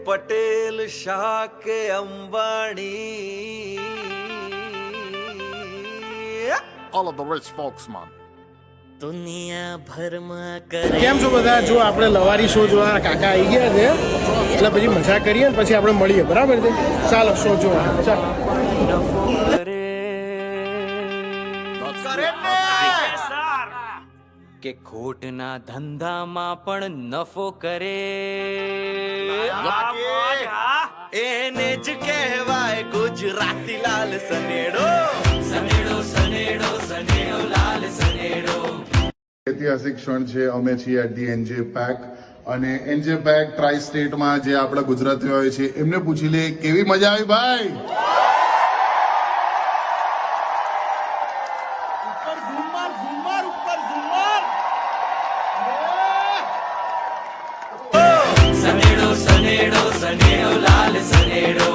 પટેલ શાહ કે Ambani, all of the rich folks, man. દુનિયા ભરમાં કરે કેમ છો બધા? જો આપણે લવારી શો જોવા કાકા આવી ગયા છે એટલે પછી મજા કરીએ ને પછી આપણે મળીએ, બરાબર છે? ચાલો શો જોવા ચાલો. કે ખોટના ધંધામાં પણ નફો કરે, એને જ કહેવાય ગુજરાતી લાલ સનેડો. સનેડો સનેડો સનેડો લાલ સનેડો. ઐતિહાસિક ક્ષણ છે. અમે છીએ એટ ધી એનજે પેક અને એનજે પેક ટ્રાઈ સ્ટેટમાં જે આપણા ગુજરાતીઓ હોય છે એમને પૂછી લે કેવી મજા આવી ભાઈ. સનેડો સનેડો સનેડો લાલ સનેડો.